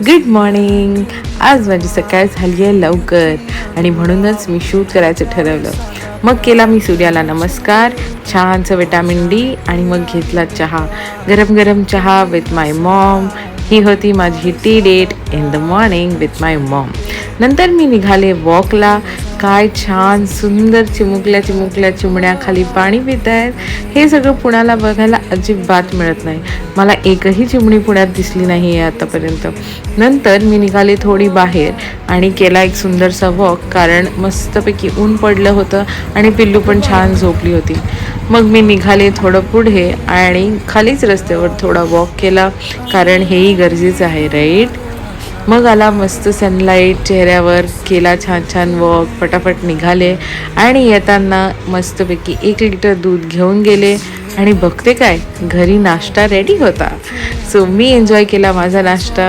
Good morning. आज माझी सकाळ झाली आहे लवकर आणि म्हणूनच मी शूट करायचं ठरवलं. मग केला मी सूर्याला नमस्कार, छानचं विटॅमिन डी आणि मग घेतला चहा. गरम गरम चहा विथ माय मॉम. ही होती माझी tea date in the morning with my mom. नंतर मी निघाले वॉकला. काय छान सुंदर चिमुकल्या चिमुकल्या चिमण्या खाली पाणी पित आहेत. हे सगळं पुण्याला बघायला अजिबात मिळत नाही. मला एकही चिमणी पुण्यात दिसली नाही आहे आतापर्यंत. नंतर मी निघाले थोडी बाहेर आणि केला एक सुंदरसा वॉक, कारण मस्तपैकी ऊन पडलं होतं आणि पिल्लू पण छान झोपली होती. मग मी निघाले थोडं पुढे आणि खालीच रस्त्यावर थोडा वॉक केला, कारण हेही गरजेचं आहे राईट. मग आला मस्त सनलाईट चेहऱ्यावर, केला छान छान वॉक, पटापट निघाले आणि येताना मस्तपैकी 1 लिटर दूध घेऊन गेले आणि बघते काय, घरी नाश्ता रेडी होता. सो मी एन्जॉय केला माझा नाश्ता